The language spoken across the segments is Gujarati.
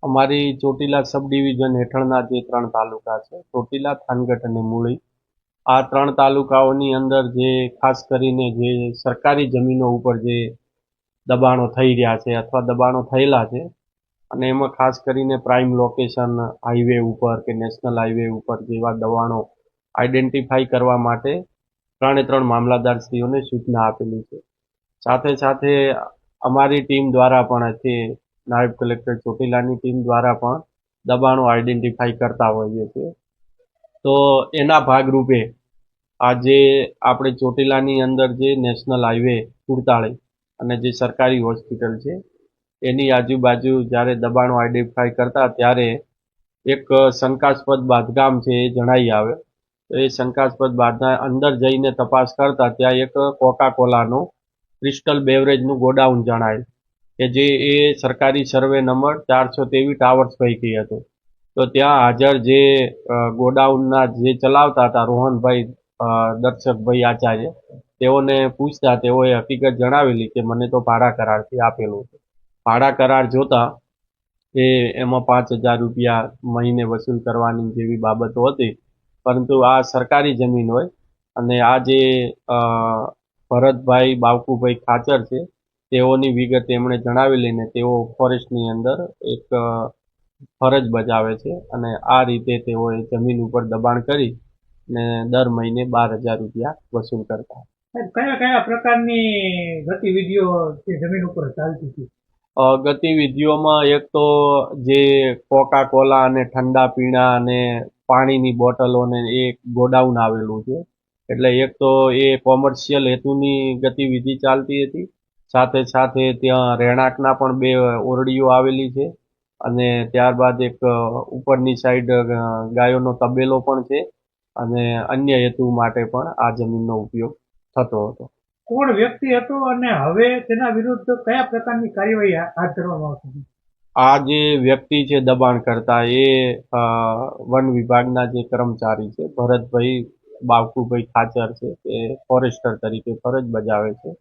અમારી ચોટીલા સબ ડિવિઝન હેઠળના જે 3 તાલુકા છે, ચોટીલા, થાનગઢ અને મૂળી, આ 3 તાલુકાઓની અંદર જે ખાસ કરીને જે સરકારી જમીનો ઉપર જે દબાણો થઈ રહ્યા છે અથવા દબાણો થયેલા છે, અને એમાં ખાસ કરીને પ્રાઇમ લોકેશન હાઈવે ઉપર કે નેશનલ હાઈવે ઉપર જેવા દબાણો આઈડેન્ટિફાઈ કરવા માટે 3 મામલતદારશ્રીઓને સૂચના આપેલી છે. સાથે સાથે અમારી ટીમ દ્વારા પણ તે નાયબ કલેક્ટર ચોટીલાની ટીમ દ્વારા પણ દબાણો આઈડેન્ટિફાઈ કરતા હોઈએ છીએ. તો એના ભાગરૂપે આજે આપણે ચોટીલાની અંદર જે નેશનલ હાઈવે 47 અને જે સરકારી હોસ્પિટલ છે એની આજુબાજુ જ્યારે દબાણો આઈડેન્ટિફાઈ કરતા ત્યારે એક શંકાસ્પદ બાંધકામ છે એ જણાઈ આવે. તો એ શંકાસ્પદ બાંધકામ અંદર જઈને તપાસ કરતા ત્યાં એક કોકા કોલાનું ક્રિસ્ટલ બેવરેજનું ગોડાઉન જણાય કે જે એ સરકારી સર્વે નંબર 423 ટાવર્સ પૈકી હતું. તો ત્યાં હાજર જે ગોડાઉનના જે ચલાવતા હતા રોહનભાઈ દર્શકભાઈ આચાર્ય, તેઓને પૂછતા તેઓએ હકીકત જણાવેલી કે મને તો ભાડા કરારથી આપેલું છે. ભાડા કરાર જોતા એમાં 5,000 રૂપિયા મહિને વસૂલ કરવાની જેવી બાબતો હતી, પરંતુ આ સરકારી જમીન હોય અને આ જે ભરતભાઈ બાવકુભાઈ ખાચર છે તેઓની વિગત એમણે જણાવેલી ને તેઓ ફોરેસ્ટની અંદર એક ફરજ બજાવે છે અને આ રીતે તેઓએ જમીન ઉપર દબાણ કરી ને દર મહિને 12,000 રૂપિયા વસૂલ કરતા. કયા કયા પ્રકારની ગતિવિધિઓ જમીન ઉપર ચાલતી હતી? ગતિવિધિઓમાં એક તો જે કોકા કોલા અને ઠંડા પીણા અને પાણીની બોટલોને એક ગોડાઉન આવેલું છે, એટલે એક તો એ કોમર્શિયલ હેતુની ગતિવિધિ ચાલતી હતી. સાથે સાથે ત્યાં રહેણાંકના પણ 2 ઓરડીઓ આવેલી છે અને ત્યારબાદ એક ઉપરની સાઈડ ગાયોનો તબેલો પણ છે અને અન્ય હેતુ માટે પણ આ જમીનનો ઉપયોગ થતો હતો. કોણ વ્યક્તિ હતો અને હવે તેના વિરુદ્ધ કયા પ્રકારની કાર્યવાહી હાથ ધરવામાં આવશે? આ જે વ્યક્તિ છે દબાણ કરતા એ વન વિભાગના જે કર્મચારી છે ભરતભાઈ બાવકુભાઈ ખાચર છે, તે ફોરેસ્ટર તરીકે ફરજ બજાવે છે.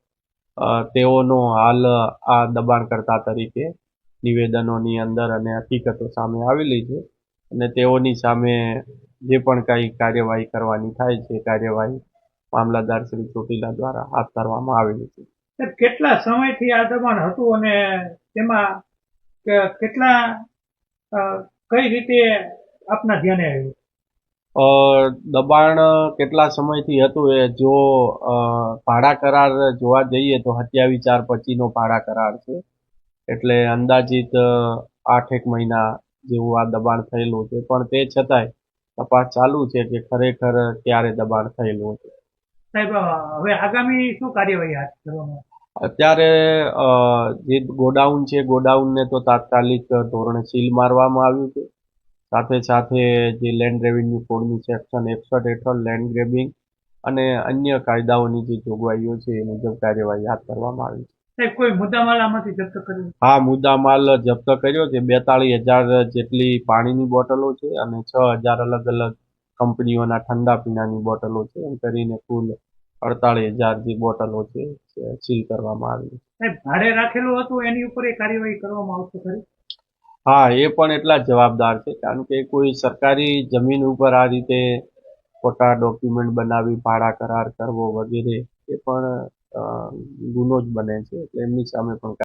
તેઓનો હાલ આ દબાણકર્તા તરીકે નિવેદનોની અંદર અને હકીકતો સામે આવેલી છે અને તેઓની સામે જે પણ કાંઈ કાર્યવાહી કરવાની થાય છે કાર્યવાહી મામલતદાર શ્રી ચોટીલા દ્વારા હાથ ધરવામાં આવેલી છે. કેટલા સમયથી આ દબાણ હતું અને તેમાં કેટલા કઈ રીતે આપના ધ્યાને આવ્યું? દબાણ કેટલા સમયથી હતું એ જો ભાડા કરાર જોવા જઈએ તો 27/4/25નો ભાડા કરાર છે, એટલે અંદાજિત 8 મહિના જેવું આ દબાણ થયેલું છે, પણ તે છતાંય તપાસ ચાલુ છે કે ખરેખર ક્યારે દબાણ થયેલું હતું. સાહેબ, હવે આગામી શું કાર્યવાહી હાથ ધરવામાં? અત્યારે જે ગોડાઉન છે ગોડાઉનને તો તાત્કાલિક ધોરણે સીલ મારવામાં આવ્યું છે. સાથે સાથે જે લેન્ડ રેવન્યુ કોડની સેક્શન 61 હેઠળ લેન્ડ ગ્રેબિંગ અને અન્ય કાયદાઓની જે જોગવાઈઓ છે એ મુજબ કાર્યવાહી હાથ ધરવામાં આવી છે. કોઈ મુદ્દામાલ આમાંથી જપ્ત કર્યો? હા, મુદ્દામાલ જપ્ત કર્યો છે. 42,000 જેટલી પાણીની બોટલો છે અને 6,000 અલગ અલગ કંપનીઓના ઠંડા પીણાની બોટલો છે, એમ કરીને કુલ 48,000 જે બોટલો છે સીલ કરવામાં આવી છે. ભાડે રાખેલું હતું એની ઉપર એ કાર્યવાહી કરવામાં આવશે ખરી? હા, એ પણ એટલા જ જવાબદાર છે, કારણ કે કોઈ સરકારી જમીન ઉપર આ રીતે ખોટા ડોક્યુમેન્ટ બનાવી ભાડા કરાર કરવો વગેરે એ પણ ગુનો જ બને છે, એટલે એમની સામે પણ